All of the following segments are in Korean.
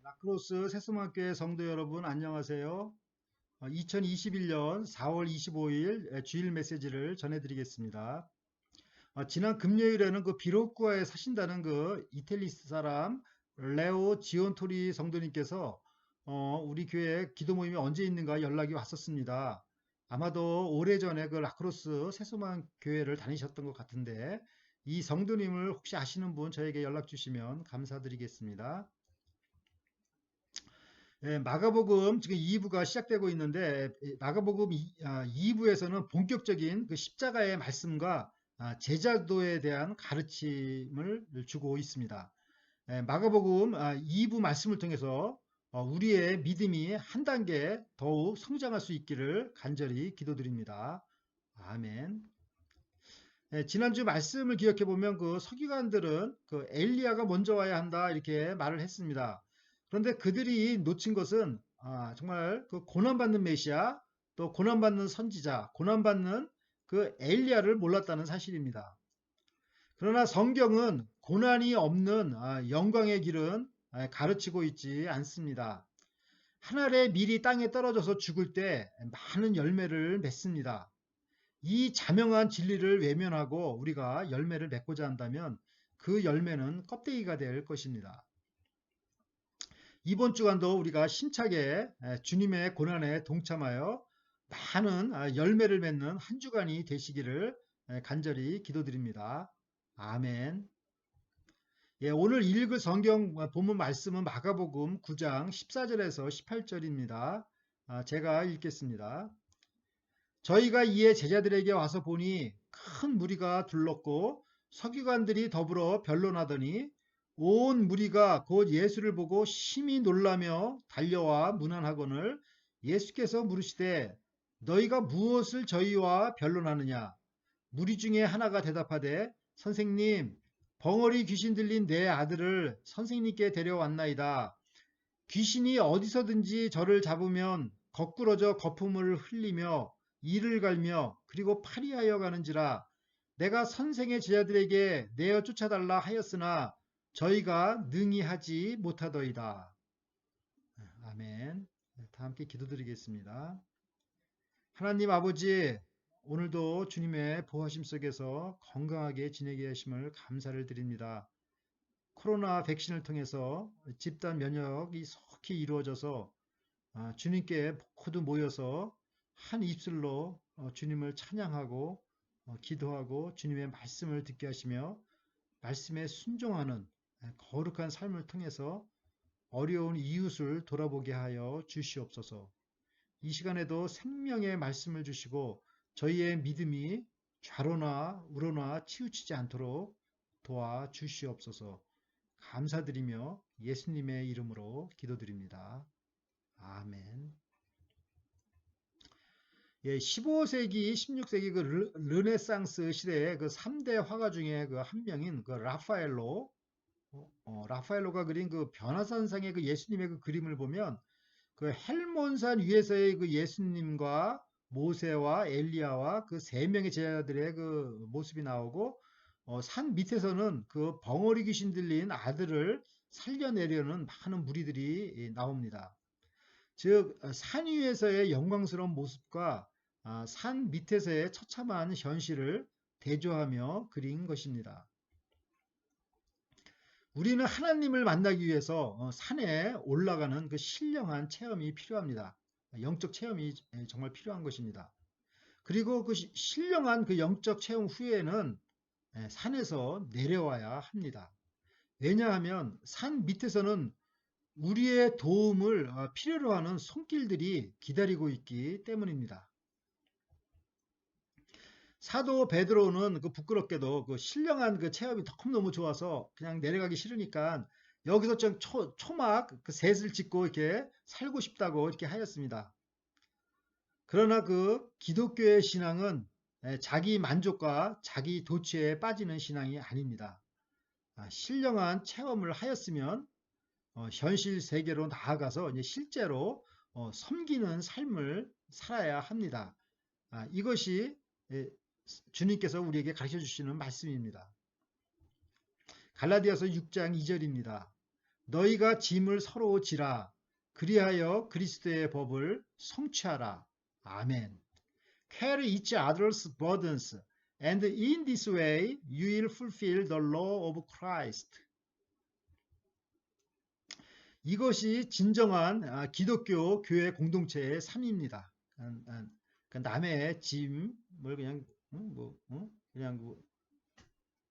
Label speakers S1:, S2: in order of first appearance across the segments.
S1: 라크로스 새수막교회 성도 여러분 안녕하세요. 2021년 4월 25일 주일 메시지를 전해드리겠습니다. 지난 금요일에는 그 비로구아에 사신다는 그 이탈리 사람 레오 지온토리 성도님께서 우리 교회 기도 모임이 언제 있는가 연락이 왔었습니다. 아마도 오래전에 그 라크로스 새수막 교회를 다니셨던 것 같은데 이 성도님을 혹시 아시는 분 저에게 연락 주시면 감사드리겠습니다. 마가복음 지금 2부가 시작되고 있는데 마가복음 2부에서는 본격적인 그 십자가의 말씀과 제자도에 대한 가르침을 주고 있습니다. 마가복음 2부 말씀을 통해서 우리의 믿음이 한 단계 더욱 성장할 수 있기를 간절히 기도드립니다. 아멘. 지난주 말씀을 기억해 보면 그 서기관들은 그 엘리야가 먼저 와야 한다 이렇게 말을 했습니다. 그런데 그들이 놓친 것은 정말 그 고난받는 메시아 또 고난받는 선지자 고난받는 그 엘리야를 몰랐다는 사실입니다. 그러나 성경은 고난이 없는 영광의 길은 가르치고 있지 않습니다. 한 알의 밀이 땅에 떨어져서 죽을 때 많은 열매를 맺습니다. 이 자명한 진리를 외면하고 우리가 열매를 맺고자 한다면 그 열매는 껍데기가 될 것입니다. 이번 주간도 우리가 힘차게 주님의 고난에 동참하여 많은 열매를 맺는 한 주간이 되시기를 간절히 기도드립니다. 아멘. 예, 오늘 읽을 성경 본문 말씀은 마가복음 9장 14절에서 18절입니다. 제가 읽겠습니다. 저희가 이에 제자들에게 와서 보니 큰 무리가 둘렀고 서기관들이 더불어 변론하더니 온 무리가 곧 예수를 보고 심히 놀라며 달려와 문안하거늘 예수께서 물으시되 너희가 무엇을 저희와 변론하느냐? 무리 중에 하나가 대답하되 선생님 벙어리 귀신 들린 내 아들을 선생님께 데려왔나이다. 귀신이 어디서든지 저를 잡으면 거꾸러져 거품을 흘리며 이를 갈며 그리고 파리하여 가는지라 내가 선생의 제자들에게 내어 쫓아달라 하였으나 저희가 능히 하지 못하더이다. 아멘. 다 함께 기도드리겠습니다. 하나님 아버지, 오늘도 주님의 보호하심 속에서 건강하게 지내게 하심을 감사를 드립니다. 코로나 백신을 통해서 집단 면역이 속히 이루어져서 주님께 모두 모여서 한 입술로 주님을 찬양하고 기도하고 주님의 말씀을 듣게 하시며 말씀에 순종하는 거룩한 삶을 통해서 어려운 이웃을 돌아보게 하여 주시옵소서. 이 시간에도 생명의 말씀을 주시고 저희의 믿음이 좌로나 우로나 치우치지 않도록 도와 주시옵소서. 감사드리며 예수님의 이름으로 기도드립니다. 아멘. 예, 15세기, 16세기 그 르네상스 시대의 그 3대 화가 중에 그 한 명인 그 라파엘로가 그린 그 변화산상의 그 예수님의 그 그림을 보면 그 헬몬산 위에서의 그 예수님과 모세와 엘리야와 그 세 명의 제자들의 그 모습이 나오고 산 밑에서는 그 벙어리 귀신 들린 아들을 살려내려는 많은 무리들이 나옵니다. 즉, 산 위에서의 영광스러운 모습과 산 밑에서의 처참한 현실을 대조하며 그린 것입니다. 우리는 하나님을 만나기 위해서 산에 올라가는 그 신령한 체험이 필요합니다. 영적 체험이 정말 필요한 것입니다. 그리고 그 신령한 그 영적 체험 후에는 산에서 내려와야 합니다. 왜냐하면 산 밑에서는 우리의 도움을 필요로 하는 손길들이 기다리고 있기 때문입니다. 사도 베드로는 그 부끄럽게도 그 신령한 그 체험이 너무너무 좋아서 그냥 내려가기 싫으니까 여기서 좀 초막 그 셋을 짓고 이렇게 살고 싶다고 이렇게 하였습니다. 그러나 그 기독교의 신앙은 자기 만족과 자기 도취에 빠지는 신앙이 아닙니다. 신령한 체험을 하였으면 현실 세계로 나아가서 이제 실제로 섬기는 삶을 살아야 합니다. 이것이 주님께서 우리에게 가르쳐 주시는 말씀입니다. 갈라디아서 6장 2절입니다. 너희가 짐을 서로 지라. 그리하여 그리스도의 법을 성취하라. 아멘. Carry each other's burdens, and in this way you will fulfill the law of Christ. 이것이 진정한 기독교 교회 공동체의 삶입니다. 남의 짐을 그냥 그냥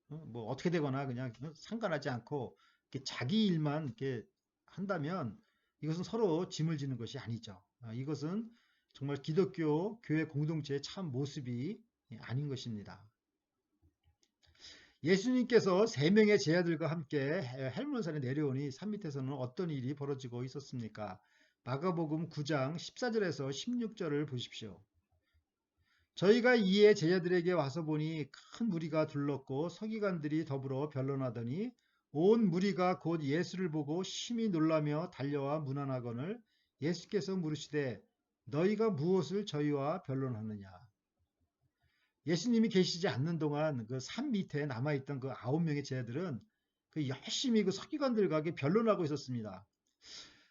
S1: 뭐 어떻게 되거나 그냥 상관하지 않고 이렇게 자기 일만 이렇게 한다면 이것은 서로 짐을 지는 것이 아니죠. 이것은 정말 기독교 교회 공동체의 참 모습이 아닌 것입니다. 예수님께서 세 명의 제자들과 함께 헬몬산에 내려오니 산 밑에서는 어떤 일이 벌어지고 있었습니까? 마가복음 9장 14절에서 16절을 보십시오. 저희가 이에 제자들에게 와서 보니 큰 무리가 둘렀고 서기관들이 더불어 변론하더니 온 무리가 곧 예수를 보고 심히 놀라며 달려와 문안하거늘 예수께서 물으시되 너희가 무엇을 저희와 변론하느냐. 예수님이 계시지 않는 동안 그 산 밑에 남아있던 그 9명의 제자들은 그 열심히 그 서기관들과 변론하고 있었습니다.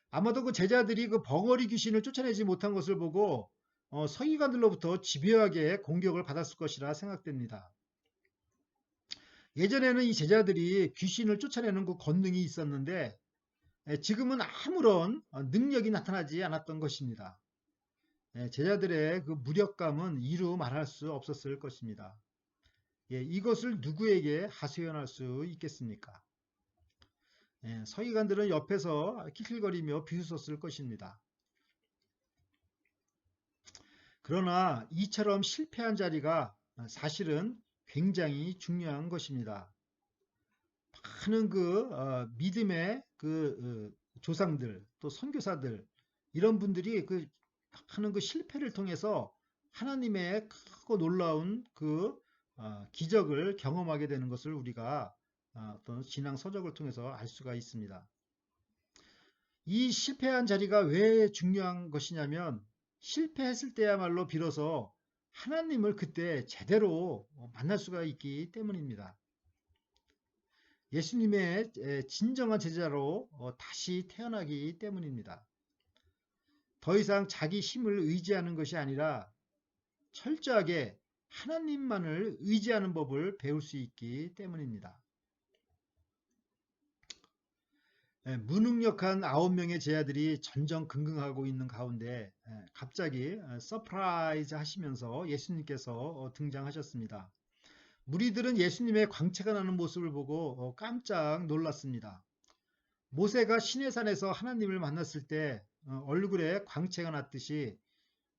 S1: 아마도 그 제자들이 그 벙어리 귀신을 쫓아내지 못한 것을 보고 서기관들로부터 집요하게 공격을 받았을 것이라 생각됩니다. 예전에는 이 제자들이 귀신을 쫓아내는 그 권능이 있었는데 지금은 아무런 능력이 나타나지 않았던 것입니다. 제자들의 그 무력감은 이루 말할 수 없었을 것입니다. 이것을 누구에게 하소연할 수 있겠습니까? 서기관들은 옆에서 킬킬거리며 비웃었을 것입니다. 그러나 이처럼 실패한 자리가 사실은 굉장히 중요한 것입니다. 많은 믿음의 조상들 또 선교사들 이런 분들이 하는 실패를 통해서 하나님의 크고 놀라운 기적을 경험하게 되는 것을 우리가 어떤 신앙 서적을 통해서 알 수가 있습니다. 이 실패한 자리가 왜 중요한 것이냐면 실패했을 때야말로 비로소 하나님을 그때 제대로 만날 수가 있기 때문입니다. 예수님의 진정한 제자로 다시 태어나기 때문입니다. 더 이상 자기 힘을 의지하는 것이 아니라 철저하게 하나님만을 의지하는 법을 배울 수 있기 때문입니다. 무능력한 9명의 제자들이 전전긍긍하고 있는 가운데 갑자기 서프라이즈 하시면서 예수님께서 등장하셨습니다. 무리들은 예수님의 광채가 나는 모습을 보고 깜짝 놀랐습니다. 모세가 시내산에서 하나님을 만났을 때 얼굴에 광채가 났듯이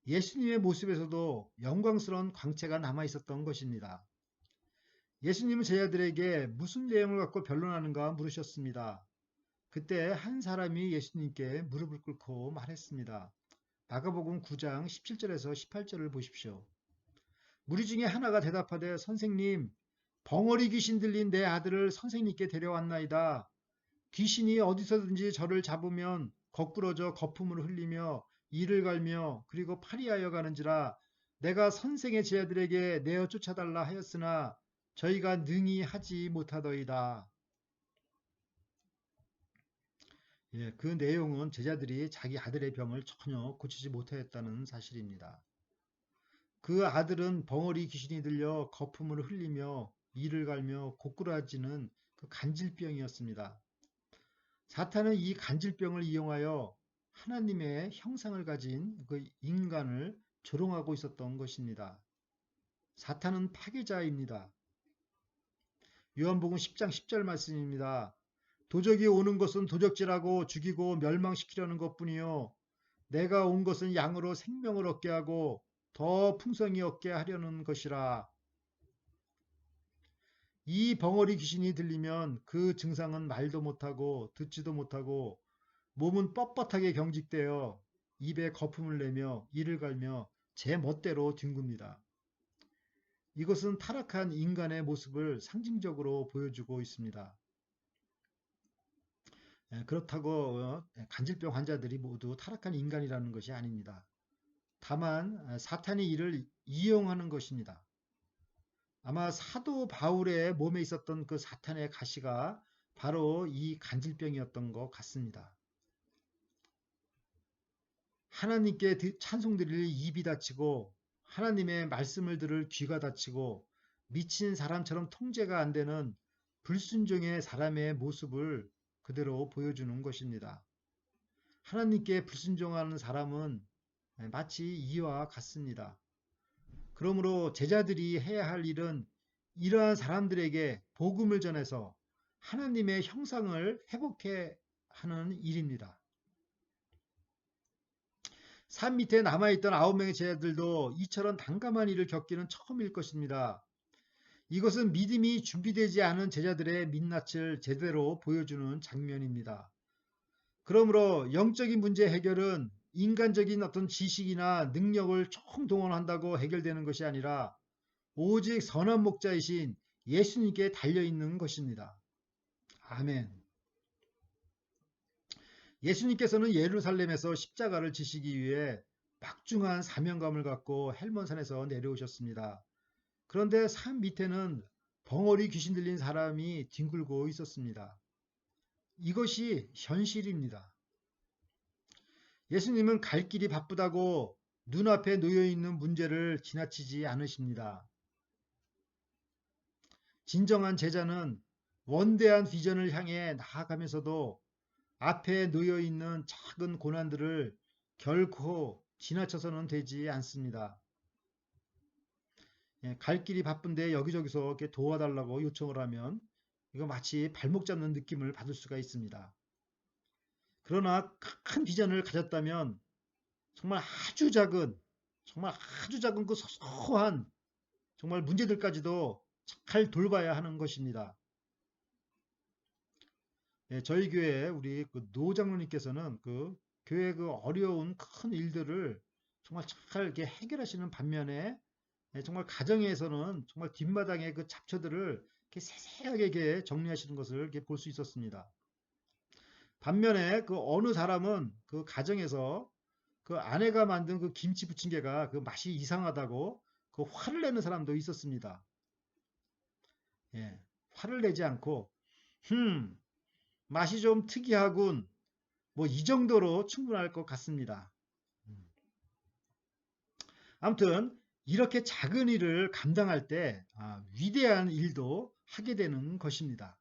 S1: 예수님의 모습에서도 영광스러운 광채가 남아 있었던 것입니다. 예수님은 제자들에게 무슨 내용을 갖고 변론하는가 물으셨습니다. 그때 한 사람이 예수님께 무릎을 꿇고 말했습니다. 마가복음 9장 17절에서 18절을 보십시오. 무리 중에 하나가 대답하되 선생님, 벙어리 귀신 들린 내 아들을 선생님께 데려왔나이다. 귀신이 어디서든지 저를 잡으면 거꾸러져 거품을 흘리며 이를 갈며 그리고 파리하여 가는지라 내가 선생의 제자들에게 내어 쫓아달라 하였으나 저희가 능히 하지 못하더이다. 그 내용은 제자들이 자기 아들의 병을 전혀 고치지 못하였다는 사실입니다. 그 아들은 벙어리 귀신이 들려 거품을 흘리며 이를 갈며 고꾸라지는 간질병이었습니다. 사탄은 이 간질병을 이용하여 하나님의 형상을 가진 인간을 조롱하고 있었던 것입니다. 사탄은 파괴자입니다. 요한복음 10장 10절 말씀입니다. 도적이 오는 것은 도적질하고 죽이고 멸망시키려는 것뿐이요 내가 온 것은 양으로 생명을 얻게 하고 더 풍성히 얻게 하려는 것이라. 이 벙어리 귀신이 들리면 그 증상은 말도 못하고 듣지도 못하고 몸은 뻣뻣하게 경직되어 입에 거품을 내며 이를 갈며 제 멋대로 뒹굽니다. 이것은 타락한 인간의 모습을 상징적으로 보여주고 있습니다. 그렇다고 간질병 환자들이 모두 타락한 인간이라는 것이 아닙니다. 다만 사탄이 이를 이용하는 것입니다. 아마 사도 바울의 몸에 있었던 그 사탄의 가시가 바로 이 간질병이었던 것 같습니다. 하나님께 찬송드릴 입이 닫히고 하나님의 말씀을 들을 귀가 닫히고 미친 사람처럼 통제가 안 되는 불순종의 사람의 모습을 그대로 보여주는 것입니다. 하나님께 불순종하는 사람은 마치 이와 같습니다. 그러므로 제자들이 해야 할 일은 이러한 사람들에게 복음을 전해서 하나님의 형상을 회복해 하는 일입니다. 산 밑에 남아있던 9명의 제자들도 이처럼 난감한 일을 겪기는 처음일 것입니다. 이것은 믿음이 준비되지 않은 제자들의 민낯을 제대로 보여주는 장면입니다. 그러므로 영적인 문제 해결은 인간적인 어떤 지식이나 능력을 총동원한다고 해결되는 것이 아니라 오직 선한 목자이신 예수님께 달려있는 것입니다. 아멘. 예수님께서는 예루살렘에서 십자가를 지시기 위해 막중한 사명감을 갖고 헬몬산에서 내려오셨습니다. 그런데 산 밑에는 벙어리 귀신 들린 사람이 뒹굴고 있었습니다. 이것이 현실입니다. 예수님은 갈 길이 바쁘다고 눈앞에 놓여있는 문제를 지나치지 않으십니다. 진정한 제자는 원대한 비전을 향해 나아가면서도 앞에 놓여있는 작은 고난들을 결코 지나쳐서는 되지 않습니다. 갈 길이 바쁜데 여기저기서 이렇게 도와달라고 요청을 하면 이거 마치 발목 잡는 느낌을 받을 수가 있습니다. 그러나 큰 비전을 가졌다면 정말 정말 아주 작은 그 소소한 정말 문제들까지도 잘 돌봐야 하는 것입니다. 저희 교회 우리 노 장로님께서는 그 교회 그 어려운 큰 일들을 정말 잘 이렇게 해결하시는 반면에 정말 가정에서는 정말 뒷마당의 그 잡초들을 이렇게 세세하게 이렇게 정리하시는 것을 이렇게 볼 수 있었습니다. 반면에 그 어느 사람은 그 가정에서 그 아내가 만든 그 김치 부침개가 그 맛이 이상하다고 그 화를 내는 사람도 있었습니다. 예, 화를 내지 않고 맛이 좀 특이하군. 뭐 이 정도로 충분할 것 같습니다. 아무튼 이렇게 작은 일을 감당할 때 위대한 일도 하게 되는 것입니다.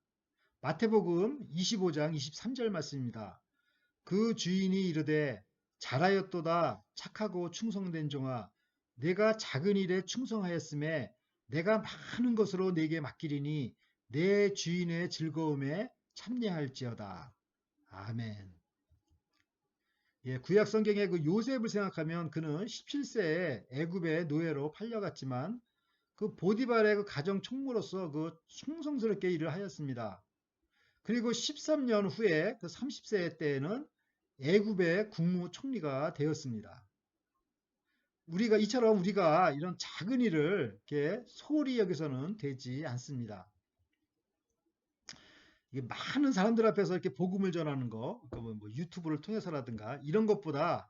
S1: 마태복음 25장 23절 말씀입니다. 그 주인이 이르되 잘하였도다 착하고 충성된 종아 내가 작은 일에 충성하였음에 내가 많은 것으로 내게 맡기리니 내 주인의 즐거움에 참여할지어다. 아멘. 예, 구약 성경의 그 요셉을 생각하면 그는 17세에 애굽의 노예로 팔려갔지만 그 보디발의 그 가정 총무로서 그 충성스럽게 일을 하였습니다. 그리고 13년 후에 그 30세 때에는 애굽의 국무총리가 되었습니다. 이처럼 우리가 이런 작은 일을 이렇게 소홀히 여기서는 되지 않습니다. 이게 많은 사람들 앞에서 이렇게 복음을 전하는 거, 뭐 유튜브를 통해서라든가 이런 것보다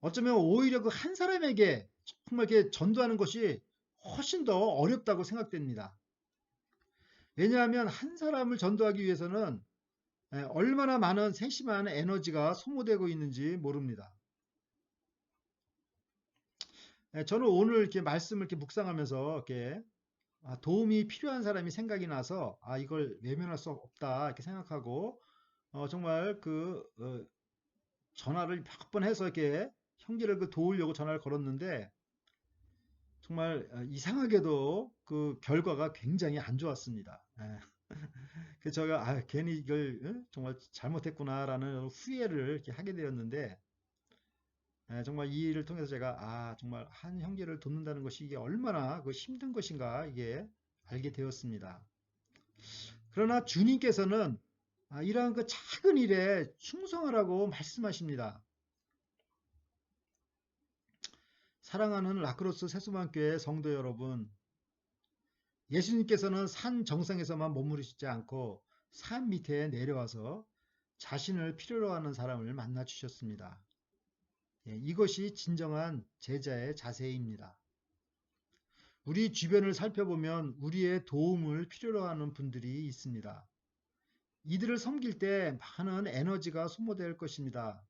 S1: 어쩌면 오히려 그 한 사람에게 정말 이렇게 전도하는 것이 훨씬 더 어렵다고 생각됩니다. 왜냐하면 한 사람을 전도하기 위해서는 얼마나 많은 세심한 에너지가 소모되고 있는지 모릅니다. 저는 오늘 이렇게 말씀을 이렇게 묵상하면서 이렇게 도움이 필요한 사람이 생각이 나서 이걸 외면할 수 없다 이렇게 생각하고 정말 전화를 몇 번 해서 이렇게 형제를 도우려고 전화를 걸었는데 정말 이상하게도 그 결과가 굉장히 안 좋았습니다. 그래서 제가 괜히 이걸 정말 잘못했구나라는 후회를 이렇게 하게 되었는데 정말 이 일을 통해서 제가 정말 한 형제를 돕는다는 것이 이게 얼마나 힘든 것인가 이게 알게 되었습니다. 그러나 주님께서는 이러한 그 작은 일에 충성하라고 말씀하십니다. 사랑하는 라크로스 세수만교회 성도 여러분, 예수님께서는 산 정상에서만 머무르시지 않고 산 밑에 내려와서 자신을 필요로 하는 사람을 만나 주셨습니다. 이것이 진정한 제자의 자세입니다. 우리 주변을 살펴보면 우리의 도움을 필요로 하는 분들이 있습니다. 이들을 섬길 때 많은 에너지가 소모될 것입니다.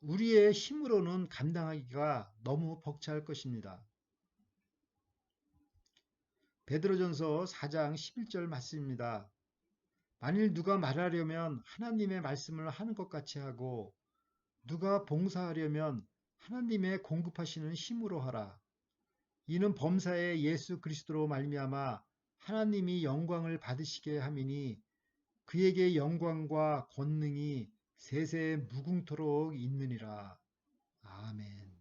S1: 우리의 힘으로는 감당하기가 너무 벅찰 것입니다. 베드로전서 4장 11절 말씀입니다. 만일 누가 말하려면 하나님의 말씀을 하는 것 같이 하고 누가 봉사하려면 하나님의 공급하시는 힘으로 하라. 이는 범사에 예수 그리스도로 말미암아 하나님이 영광을 받으시게 함이니 그에게 영광과 권능이 세세 무궁토록 있느니라. 아멘.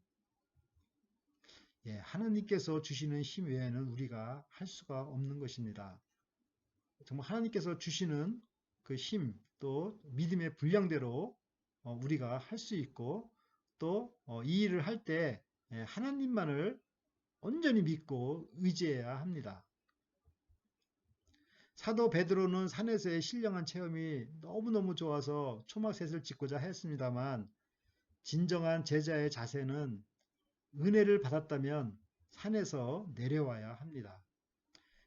S1: 예, 하나님께서 주시는 힘 외에는 우리가 할 수가 없는 것입니다. 정말 하나님께서 주시는 그 힘, 또 믿음의 분량대로 우리가 할 수 있고 또 이 일을 할 때 하나님만을 온전히 믿고 의지해야 합니다. 사도 베드로는 산에서의 신령한 체험이 너무너무 좋아서 초막셋을 짓고자 했습니다만 진정한 제자의 자세는 은혜를 받았다면 산에서 내려와야 합니다.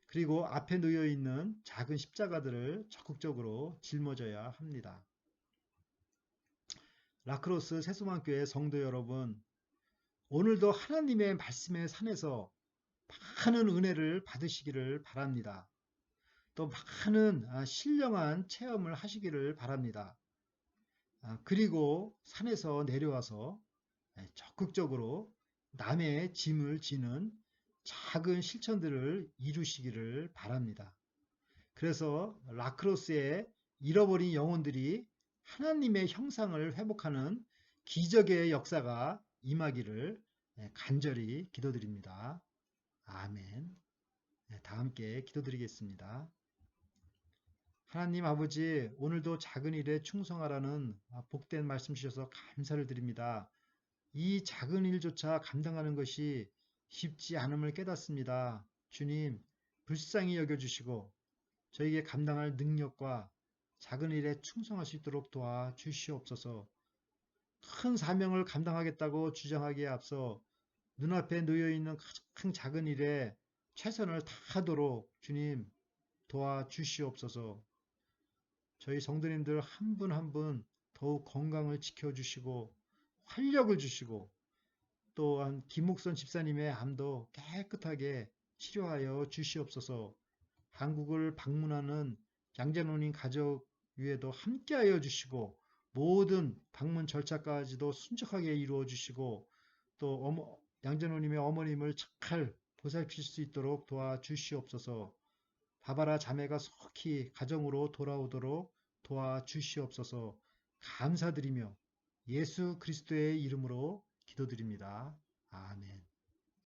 S1: 그리고 앞에 놓여 있는 작은 십자가들을 적극적으로 짊어져야 합니다. 라크로스 세수만교회 성도 여러분, 오늘도 하나님의 말씀의 산에서 많은 은혜를 받으시기를 바랍니다. 또 많은 신령한 체험을 하시기를 바랍니다. 그리고 산에서 내려와서 적극적으로 남의 짐을 지는 작은 실천들을 이루시기를 바랍니다. 그래서 라크로스의 잃어버린 영혼들이 하나님의 형상을 회복하는 기적의 역사가 임하기를 간절히 기도드립니다. 아멘. 다 함께 기도드리겠습니다. 하나님 아버지, 오늘도 작은 일에 충성하라는 복된 말씀 주셔서 감사를 드립니다. 이 작은 일조차 감당하는 것이 쉽지 않음을 깨닫습니다. 주님, 불쌍히 여겨주시고 저에게 감당할 능력과 작은 일에 충성할 수 있도록 도와 주시옵소서. 큰 사명을 감당하겠다고 주장하기에 앞서 눈앞에 놓여있는 가장 작은 일에 최선을 다하도록 주님 도와 주시옵소서. 저희 성도님들 한 분 한 분 더욱 건강을 지켜주시고 활력을 주시고 또한 김목선 집사님의 암도 깨끗하게 치료하여 주시옵소서. 한국을 방문하는 양자노님 가족 위에도 함께하여 주시고 모든 방문 절차까지도 순적하게 이루어 주시고 또 양자노님의 어머님을 잘 보살필 수 있도록 도와주시옵소서. 바바라 자매가 속히 가정으로 돌아오도록 도와주시옵소서. 감사드리며 예수 그리스도의 이름으로 기도드립니다. 아멘.